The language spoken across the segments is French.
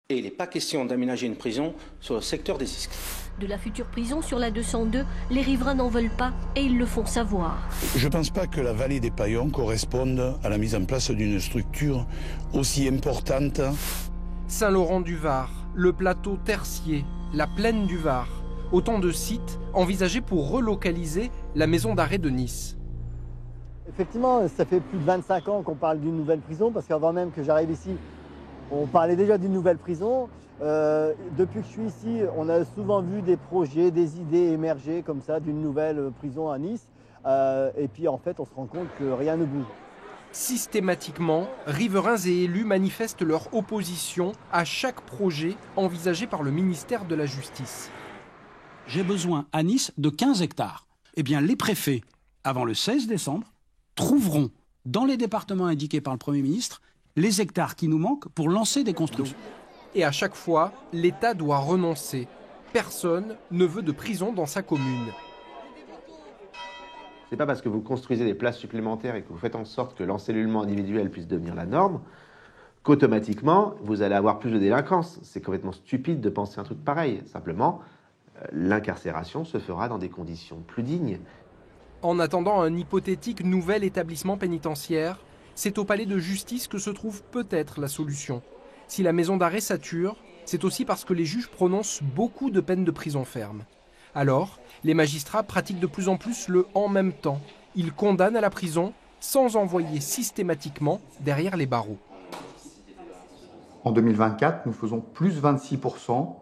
Et il n'est pas question d'aménager une prison sur le secteur des Isques. De la future prison sur la 202, les riverains n'en veulent pas et ils le font savoir. Je ne pense pas que la vallée des Paillons corresponde à la mise en place d'une structure aussi importante. Saint-Laurent-du-Var, le plateau Tercier, la plaine du Var, autant de sites envisagés pour relocaliser la maison d'arrêt de Nice. Effectivement, ça fait plus de 25 ans qu'on parle d'une nouvelle prison, parce qu'avant même que j'arrive ici, on parlait déjà d'une nouvelle prison. Depuis que je suis ici, on a souvent vu des projets, des idées émerger comme ça d'une nouvelle prison à Nice. Et puis en fait, on se rend compte que rien ne bouge. Systématiquement, riverains et élus manifestent leur opposition à chaque projet envisagé par le ministère de la Justice. J'ai besoin à Nice de 15 hectares. Eh bien, les préfets, avant le 16 décembre, trouveront dans les départements indiqués par le Premier ministre les hectares qui nous manquent pour lancer des constructions. Et à chaque fois, l'État doit renoncer. Personne ne veut de prison dans sa commune. C'est pas parce que vous construisez des places supplémentaires et que vous faites en sorte que l'encellulement individuel puisse devenir la norme qu'automatiquement, vous allez avoir plus de délinquance. C'est complètement stupide de penser un truc pareil. Simplement, l'incarcération se fera dans des conditions plus dignes. En attendant un hypothétique nouvel établissement pénitentiaire, c'est au palais de justice que se trouve peut-être la solution. Si la maison d'arrêt sature, c'est aussi parce que les juges prononcent beaucoup de peines de prison ferme. Alors, les magistrats pratiquent de plus en plus le « en même temps ». Ils condamnent à la prison sans envoyer systématiquement derrière les barreaux. En 2024, nous faisons plus 26%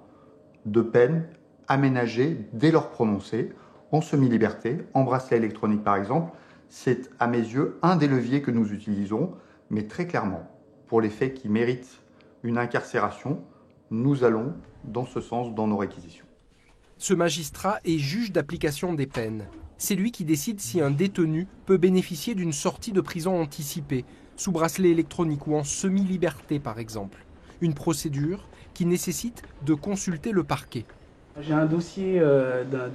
de peines aménagées dès leur prononcé, en semi-liberté, en bracelet électronique par exemple. C'est à mes yeux un des leviers que nous utilisons, mais très clairement, pour les faits qui méritent une incarcération, nous allons dans ce sens dans nos réquisitions. Ce magistrat est juge d'application des peines. C'est lui qui décide si un détenu peut bénéficier d'une sortie de prison anticipée, sous bracelet électronique ou en semi-liberté par exemple. Une procédure qui nécessite de consulter le parquet. J'ai un dossier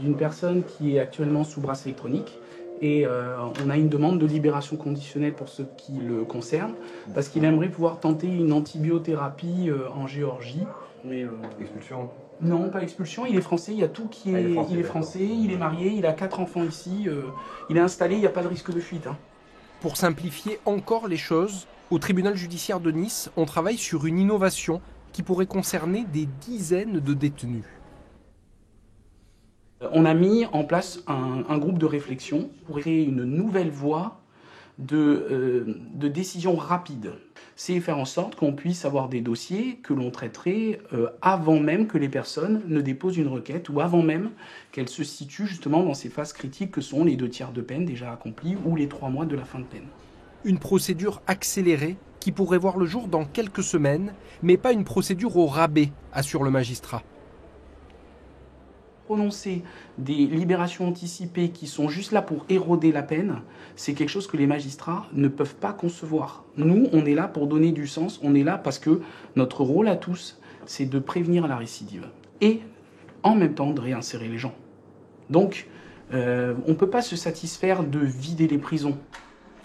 d'une personne qui est actuellement sous bracelet électronique. Et on a une demande de libération conditionnelle pour ce qui le concerne, parce qu'il aimerait pouvoir tenter une antibiothérapie en Géorgie. Mais, expulsion? Non, pas expulsion, il est français, il y a tout qui est... Il est français, il est marié, il a 4 enfants ici, il est installé, il n'y a pas de risque de fuite. Pour simplifier encore les choses, au tribunal judiciaire de Nice, on travaille sur une innovation qui pourrait concerner des dizaines de détenus. On a mis en place un groupe de réflexion pour créer une nouvelle voie de décision rapide. C'est faire en sorte qu'on puisse avoir des dossiers que l'on traiterait avant même que les personnes ne déposent une requête ou avant même qu'elles se situent justement dans ces phases critiques que sont les 2/3 de peine déjà accomplis ou les 3 mois de la fin de peine. Une procédure accélérée qui pourrait voir le jour dans quelques semaines, mais pas une procédure au rabais, assure le magistrat. Prononcer des libérations anticipées qui sont juste là pour éroder la peine, c'est quelque chose que les magistrats ne peuvent pas concevoir. Nous, on est là pour donner du sens, on est là parce que notre rôle à tous, c'est de prévenir la récidive et en même temps de réinsérer les gens. Donc, on ne peut pas se satisfaire de vider les prisons.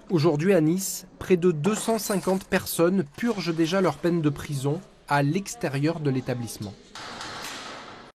Aujourd'hui à Nice, près de 250 personnes purgent déjà leur peine de prison à l'extérieur de l'établissement.